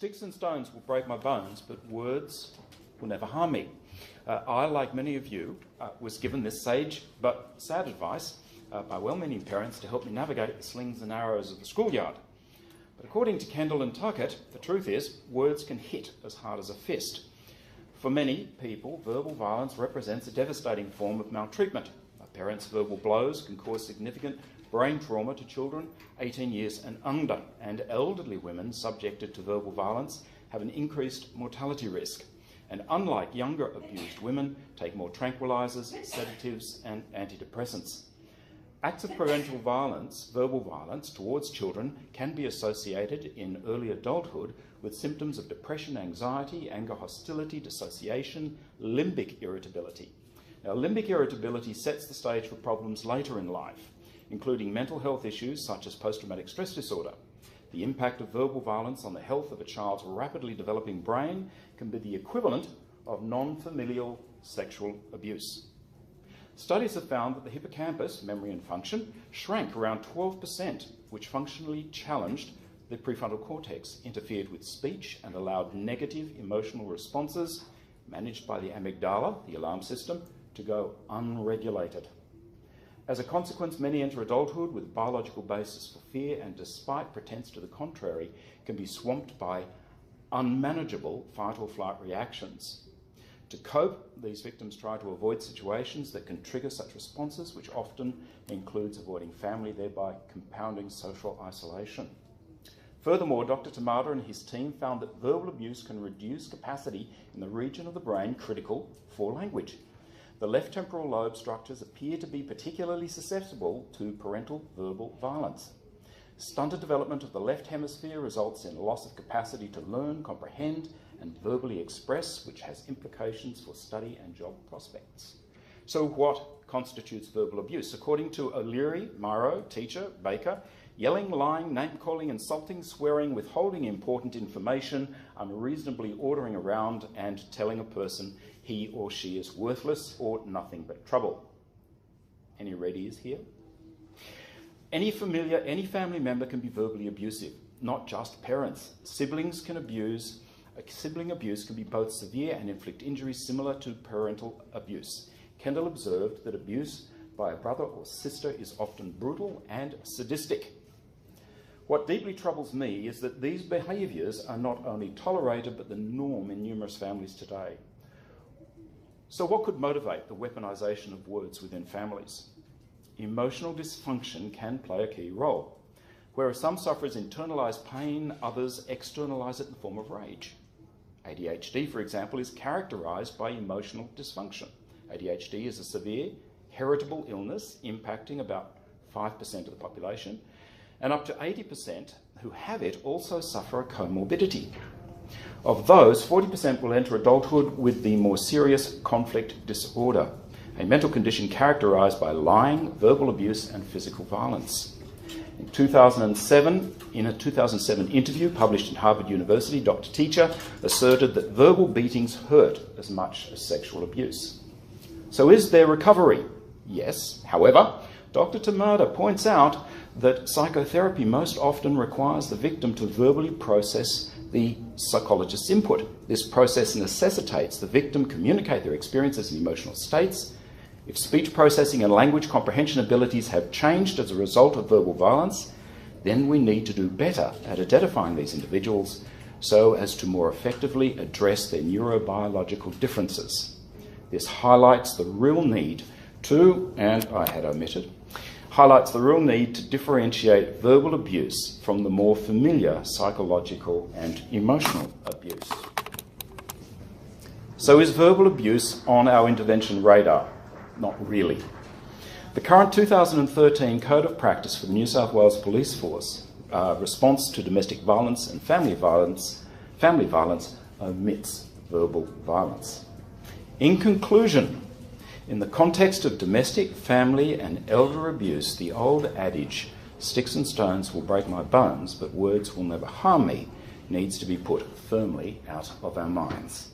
Sticks and stones will break my bones, but words will never harm me. I, like many of you, was given this sage but sad advice by well-meaning parents to help me navigate the slings and arrows of the schoolyard. But according to Kendall and Tuckett, the truth is words can hit as hard as a fist. For many people, verbal violence represents a devastating form of maltreatment. A parent's verbal blows can cause significant brain trauma to children 18 years and under, and elderly women subjected to verbal violence have an increased mortality risk. And unlike younger abused women, take more tranquilizers, sedatives and antidepressants. Acts of parental violence, verbal violence towards children can be associated in early adulthood with symptoms of depression, anxiety, anger, hostility, dissociation, limbic irritability. Now, limbic irritability sets the stage for problems later in life, including mental health issues such as post-traumatic stress disorder. The impact of verbal violence on the health of a child's rapidly developing brain can be the equivalent of non-familial sexual abuse. Studies have found that the hippocampus, memory and function, shrank around 12%, which functionally challenged the prefrontal cortex, interfered with speech and allowed negative emotional responses managed by the amygdala, the alarm system, to go unregulated. As a consequence, many enter adulthood with a biological basis for fear and, despite pretense to the contrary, can be swamped by unmanageable fight or flight reactions. To cope, these victims try to avoid situations that can trigger such responses, which often includes avoiding family, thereby compounding social isolation. Furthermore, Dr. Tamada and his team found that verbal abuse can reduce capacity in the region of the brain critical for language. The left temporal lobe structures appear to be particularly susceptible to parental verbal violence. Stunted development of the left hemisphere results in loss of capacity to learn, comprehend, and verbally express, which has implications for study and job prospects. So what constitutes verbal abuse? According to O'Leary, Morrow, Teacher, Baker, yelling, lying, name-calling, insulting, swearing, withholding important information, unreasonably ordering around, and telling a person he or she is worthless or nothing but trouble. Any readies here? Any family member can be verbally abusive, not just parents. Sibling abuse can be both severe and inflict injuries similar to parental abuse. Kendall observed that abuse by a brother or sister is often brutal and sadistic. What deeply troubles me is that these behaviours are not only tolerated but the norm in numerous families today. So what could motivate the weaponisation of words within families? Emotional dysfunction can play a key role. Whereas some sufferers internalise pain, others externalise it in the form of rage. ADHD, for example, is characterised by emotional dysfunction. ADHD is a severe, heritable illness impacting about 5% of the population, and up to 80% who have it also suffer a comorbidity. Of those, 40% will enter adulthood with the more serious conflict disorder, a mental condition characterised by lying, verbal abuse, and physical violence. In 2007, in a 2007 interview published in Harvard University, Dr. Teacher asserted that verbal beatings hurt as much as sexual abuse. So is there recovery? Yes. However, Dr. Tamada points out that psychotherapy most often requires the victim to verbally process the psychologist's input. This process necessitates the victim communicate their experiences and emotional states. If speech processing and language comprehension abilities have changed as a result of verbal violence, then we need to do better at identifying these individuals so as to more effectively address their neurobiological differences. This highlights the real need to, and I had omitted, highlights the real need to differentiate verbal abuse from the more familiar psychological and emotional abuse. So is verbal abuse on our intervention radar? Not really. The current 2013 Code of Practice for the New South Wales Police Force response to domestic violence and family violence omits verbal violence. In conclusion, in the context of domestic, family and elder abuse, the old adage, "Sticks and stones will break my bones, but words will never harm me," needs to be put firmly out of our minds.